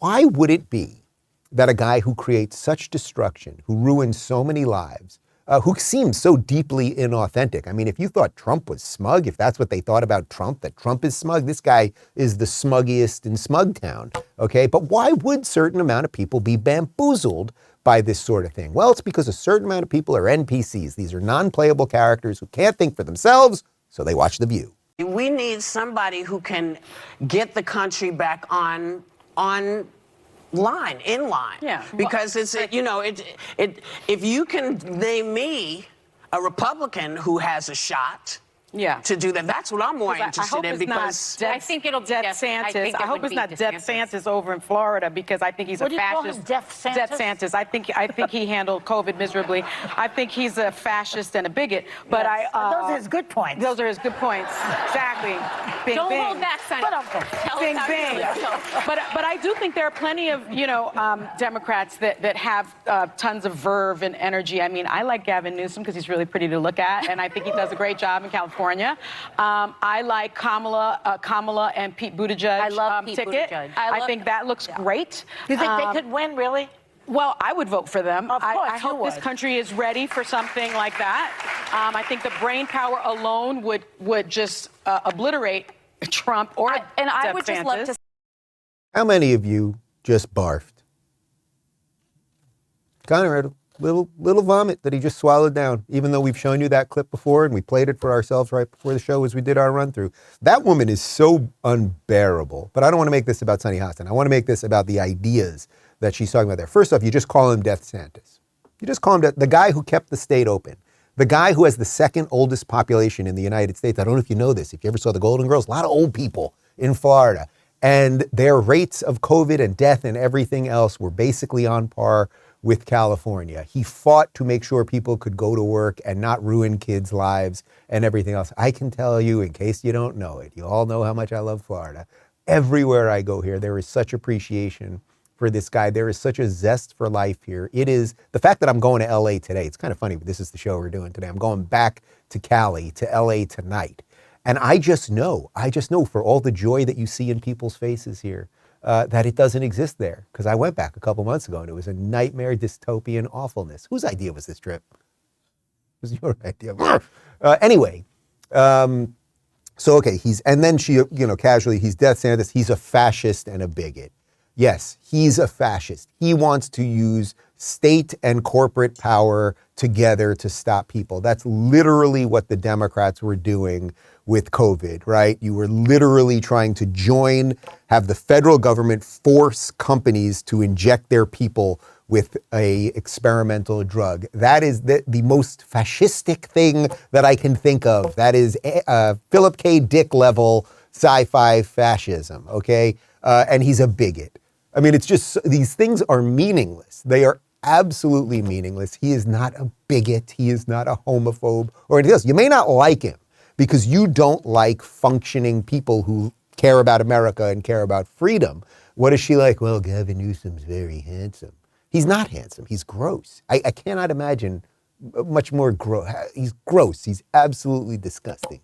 why would it be that a guy who creates such destruction, who ruins so many lives, who seems so deeply inauthentic. I mean, if you thought Trump was smug, if that's what they thought about Trump, that Trump is smug, this guy is the smuggiest in Smugtown, okay? But why would a certain amount of people be bamboozled by this sort of thing? Well, it's because a certain amount of people are NPCs. These are non-playable characters who can't think for themselves, so they watch The View. We need somebody who can get the country back in line. Yeah. Because if you can name me a Republican who has a shot to do that, that's what I'm more interested in. Because I think it'll be DeSantis. I hope it's not DeSantis over in Florida, because I think he's a fascist. DeSantis. I think he handled COVID miserably. I think he's a fascist and a bigot. But those are his good points. Those are his good points. Exactly. Bing, Don't bing. hold back, Sonny. Bing, bing. But I do think there are plenty of Democrats that have tons of verve and energy. I mean, I like Gavin Newsom because he's really pretty to look at, and I think he does a great job in California. I like Kamala and Pete Buttigieg. I love Pete ticket. Buttigieg. I think that looks great. You think they could win, really? Well, I would vote for them. Of course, I hope this country is ready for something like that. I think the brain power alone would just obliterate Trump or and I would just love to. How many of you just barfed? Connor had a little vomit that he just swallowed down, even though we've shown you that clip before and we played it for ourselves right before the show as we did our run through. That woman is so unbearable. But I don't want to make this about Sunny Hostin. I want to make this about the ideas that she's talking about there. First off, you just call him DeSantis. You just call him the guy who kept the state open. The guy who has the second oldest population in the United States. I don't know if you know this. If you ever saw the Golden Girls, a lot of old people in Florida. And their rates of COVID and death and everything else were basically on par with California. He fought to make sure people could go to work and not ruin kids' lives and everything else. I can tell you, in case you don't know it, you all know how much I love Florida. Everywhere I go here, there is such appreciation for this guy. There is such a zest for life here. It is the fact that I'm going to LA today. It's kind of funny, but this is the show we're doing today. I'm going back to Cali, to LA tonight. And I just know for all the joy that you see in people's faces here, that it doesn't exist there. Because I went back a couple months ago and it was a nightmare, dystopian awfulness. Whose idea was this trip? It was your idea. Anyway, so okay, and then she, casually, he's DeSantis, he's a fascist and a bigot. Yes, he's a fascist. He wants to use state and corporate power together to stop people. That's literally what the Democrats were doing with COVID, right? You were literally trying to have the federal government force companies to inject their people with a experimental drug. That is the most fascistic thing that I can think of. That is Philip K. Dick level sci-fi fascism, okay? And he's a bigot. I mean, it's just, these things are meaningless. They are absolutely meaningless. He is not a bigot. He is not a homophobe or anything else. You may not like him because you don't like functioning people who care about America and care about freedom. What is she like? Well, Gavin Newsom's very handsome. He's not handsome. He's gross. I cannot imagine much more gross. He's gross. He's absolutely disgusting.